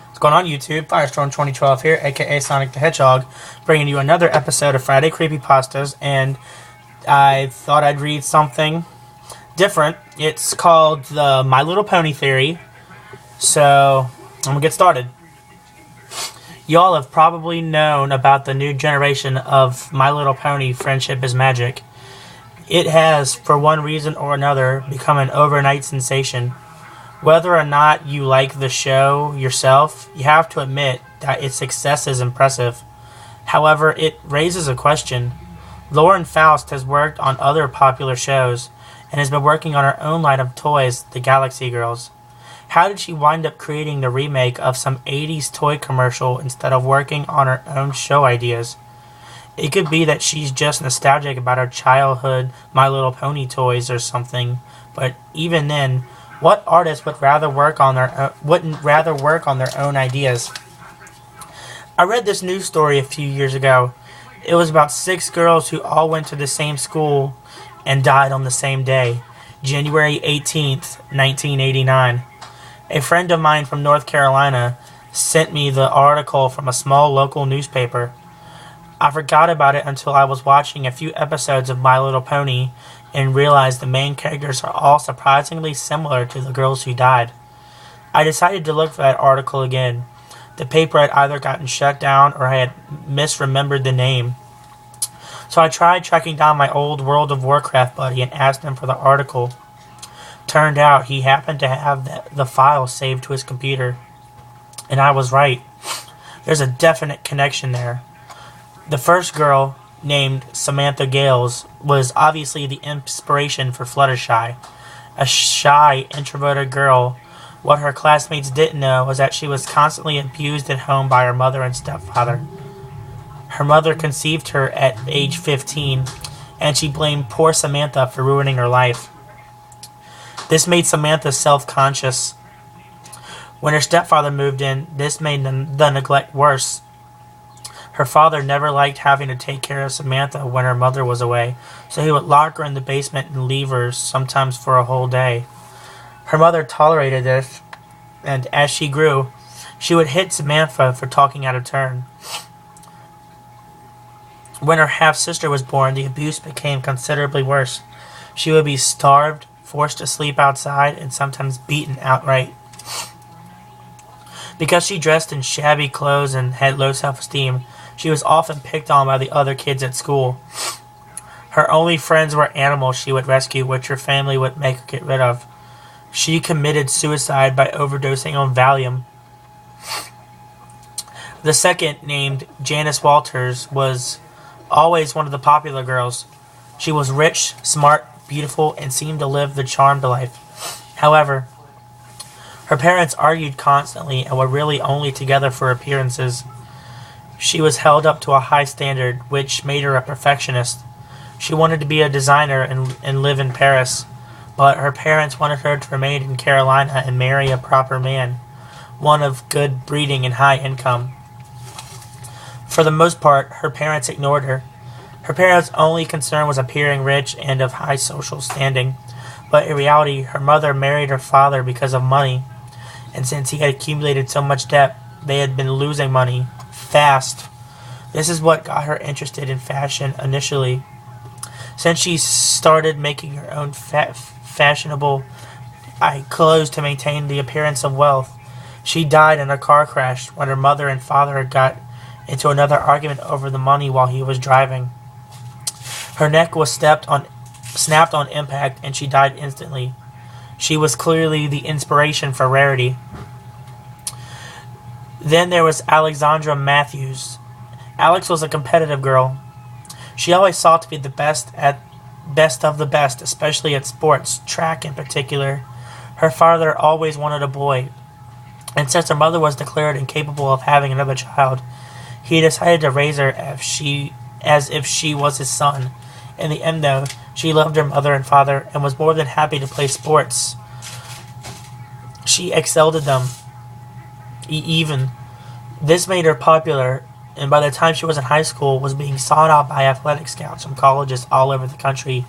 What's going on YouTube? Firestorm 2012 here, aka Sonic the Hedgehog, bringing you another episode of Friday Creepypastas, and I thought I'd read something different. It's called the My Little Pony Theory, so I'm gonna get started. Y'all have probably known about the new generation of My Little Pony Friendship is Magic. It has, for one reason or another, become an overnight sensation. Whether or not you like the show yourself, you have to admit that its success is impressive. However, it raises a question. Lauren Faust has worked on other popular shows and has been working on her own line of toys, the Galaxy Girls. How did she wind up creating the remake of some 80s toy commercial instead of working on her own show ideas? It could be that she's just nostalgic about her childhood My Little Pony toys or something, but even then, what artist wouldn't rather work on their own ideas? I read this news story a few years ago. It was about 6 girls who all went to the same school and died on the same day, January 18th, 1989. A friend of mine from North Carolina sent me the article from a small local newspaper. I forgot about it until I was watching a few episodes of My Little Pony and realized the main characters are all surprisingly similar to the girls who died. I decided to look for that article again. The paper had either gotten shut down or I had misremembered the name. So I tried tracking down my old World of Warcraft buddy and asked him for the article. Turned out he happened to have the file saved to his computer. And I was right. There's a definite connection there. The first girl, named Samantha Gales, was obviously the inspiration for Fluttershy, a shy, introverted girl. What her classmates didn't know was that she was constantly abused at home by her mother and stepfather. Her mother conceived her at age 15, and she blamed poor Samantha for ruining her life. This made Samantha self-conscious. When her stepfather moved in, this made the neglect worse. Her father never liked having to take care of Samantha when her mother was away, so he would lock her in the basement and leave her, sometimes for a whole day. Her mother tolerated this, and as she grew, she would hit Samantha for talking out of turn. When her half-sister was born, the abuse became considerably worse. She would be starved, forced to sleep outside, and sometimes beaten outright. Because she dressed in shabby clothes and had low self-esteem, she was often picked on by the other kids at school. Her only friends were animals she would rescue, which her family would make her get rid of. She committed suicide by overdosing on Valium. The second, named Janice Walters, was always one of the popular girls. She was rich, smart, beautiful, and seemed to live the charmed life. However, her parents argued constantly and were really only together for appearances. She was held up to a high standard, which made her a perfectionist. She wanted to be a designer and live in Paris, but her parents wanted her to remain in Carolina and marry a proper man, one of good breeding and high income. For the most part, her parents ignored her. Her parents' only concern was appearing rich and of high social standing, but in reality, her mother married her father because of money, and since he had accumulated so much debt, they had been losing money fast. This is what got her interested in fashion initially. Since she started making her own fashionable clothes to maintain the appearance of wealth, she died in a car crash when her mother and father got into another argument over the money while he was driving. Her neck was snapped on impact, and she died instantly. She was clearly the inspiration for Rarity. Then there was Alexandra Matthews. Alex was a competitive girl. She always sought to be the best of the best, especially at sports, track in particular. Her father always wanted a boy, and since her mother was declared incapable of having another child, he decided to raise her as if she was his son. In the end, though, she loved her mother and father and was more than happy to play sports. She excelled at them. Even. This made her popular, and by the time she was in high school, was being sought out by athletic scouts from colleges all over the country.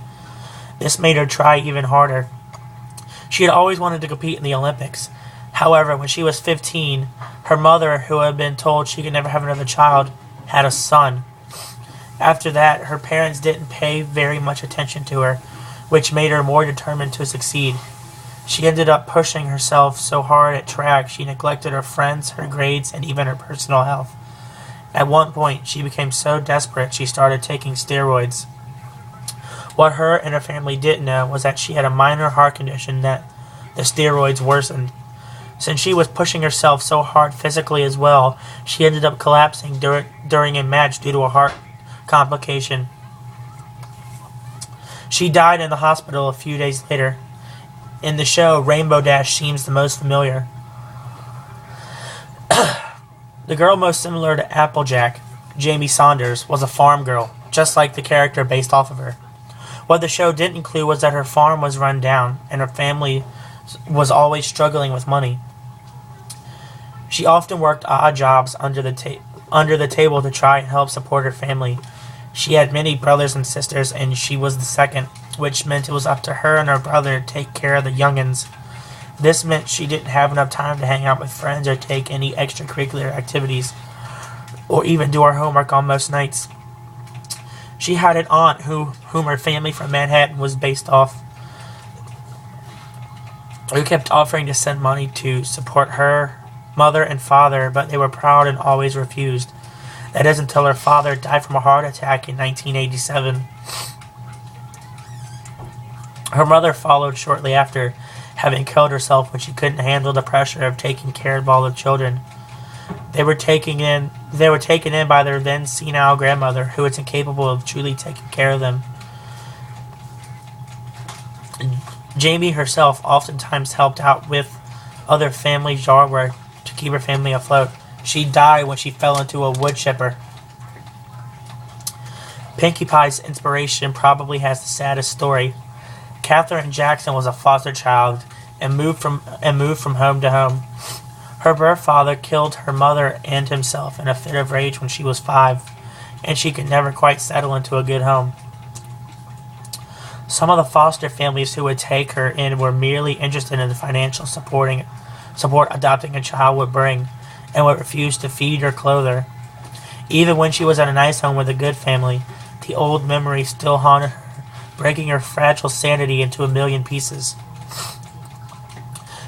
This made her try even harder. She had always wanted to compete in the Olympics. However, when she was 15, her mother, who had been told she could never have another child, had a son. After that, her parents didn't pay very much attention to her, which made her more determined to succeed. She ended up pushing herself so hard at track she neglected her friends, her grades, and even her personal health. At one point, she became so desperate she started taking steroids. What her and her family didn't know was that she had a minor heart condition that the steroids worsened. Since she was pushing herself so hard physically as well, she ended up collapsing during a match due to a heart complication. She died in the hospital a few days later. In the show, Rainbow Dash seems the most familiar. The girl most similar to Applejack, Jamie Saunders, was a farm girl, just like the character based off of her. What the show didn't include was that her farm was run down, and her family was always struggling with money. She often worked odd jobs under the table to try and help support her family. She had many brothers and sisters, and she was the second, which meant it was up to her and her brother to take care of the youngins. This meant she didn't have enough time to hang out with friends or take any extracurricular activities, or even do her homework on most nights. She had an aunt whom her family from Manhattan was based off, who kept offering to send money to support her mother and father, but they were proud and always refused. That is until her father died from a heart attack in 1987. Her mother followed shortly after, having killed herself when she couldn't handle the pressure of taking care of all the children. They were taken in by their then senile grandmother, who was incapable of truly taking care of them. Jamie herself oftentimes helped out with other family's yard work to keep her family afloat. She died when she fell into a wood chipper. Pinkie Pie's inspiration probably has the saddest story. Katherine Jackson was a foster child and moved from home to home. Her birth father killed her mother and himself in a fit of rage when she was 5, and she could never quite settle into a good home. Some of the foster families who would take her in were merely interested in the financial support adopting a child would bring, and would refuse to feed or clothe her. Even when she was at a nice home with a good family, the old memory still haunted her, breaking her fragile sanity into a million pieces.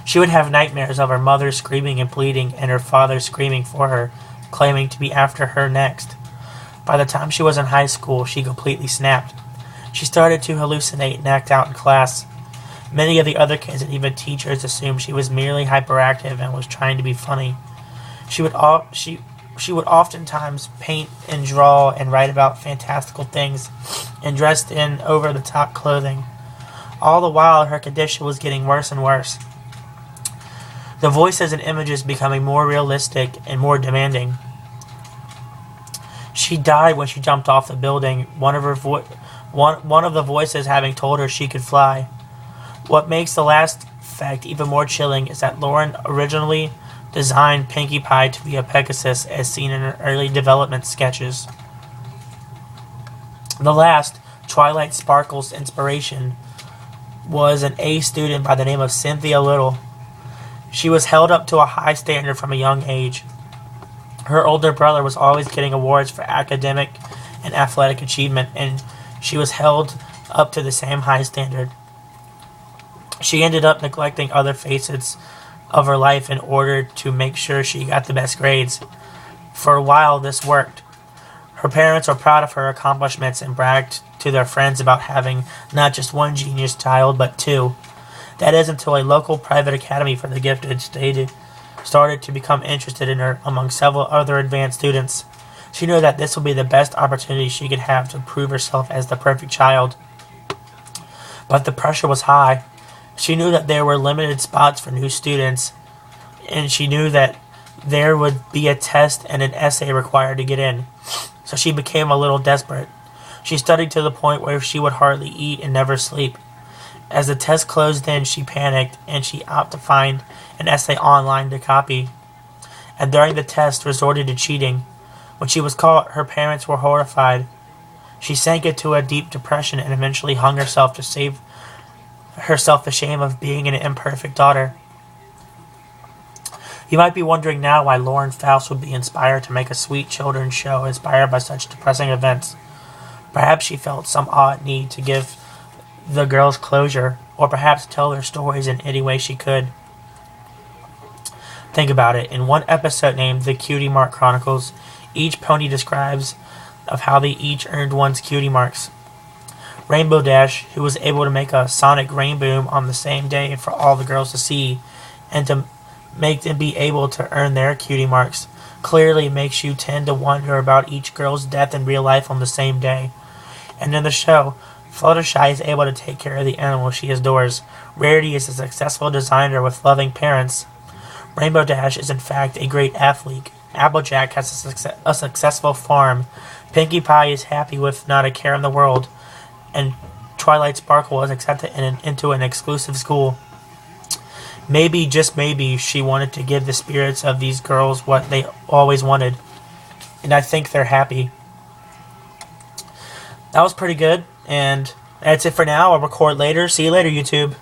She would have nightmares of her mother screaming and pleading, and her father screaming for her, claiming to be after her next. By the time she was in high school, she completely snapped. She started to hallucinate and act out in class. Many of the other kids and even teachers assumed she was merely hyperactive and was trying to be funny. She would oftentimes paint and draw and write about fantastical things and dressed in over-the-top clothing. All the while, her condition was getting worse and worse. The voices and images becoming more realistic and more demanding. She died when she jumped off the building, one of the voices having told her she could fly. What makes the last fact even more chilling is that Lauren originally designed Pinkie Pie to be a Pegasus as seen in her early development sketches. The last, Twilight Sparkle's inspiration, was an A student by the name of Cynthia Little. She was held up to a high standard from a young age. Her older brother was always getting awards for academic and athletic achievement, and she was held up to the same high standard. She ended up neglecting other facets of her life in order to make sure she got the best grades. For a while, this worked. Her parents were proud of her accomplishments and bragged to their friends about having not just one genius child, but 2. That is until a local private academy for the gifted started to become interested in her among several other advanced students. She knew that this would be the best opportunity she could have to prove herself as the perfect child. But the pressure was high. She knew that there were limited spots for new students, and she knew that there would be a test and an essay required to get in. So she became a little desperate. She studied to the point where she would hardly eat and never sleep. As the test closed in, she panicked, and she opted to find an essay online to copy, and during the test resorted to cheating. When she was caught, her parents were horrified. She sank into a deep depression and eventually hung herself to save herself the shame of being an imperfect daughter. You might be wondering now why Lauren Faust would be inspired to make a sweet children's show inspired by such depressing events. Perhaps she felt some odd need to give the girls closure, or perhaps tell their stories in any way she could. Think about it. In one episode named The Cutie Mark Chronicles, each pony describes of how they each earned one's cutie marks. Rainbow Dash, who was able to make a sonic rainbow on the same day for all the girls to see, and to make them be able to earn their cutie marks, clearly makes you tend to wonder about each girl's death in real life on the same day. And in the show, Fluttershy is able to take care of the animals she adores. Rarity is a successful designer with loving parents. Rainbow Dash is in fact a great athlete. Applejack has a successful farm. Pinkie Pie is happy with not a care in the world. And Twilight Sparkle is accepted into an exclusive school. Maybe, just maybe, she wanted to give the spirits of these girls what they always wanted. And I think they're happy. That was pretty good. And that's it for now. I'll record later. See you later, YouTube.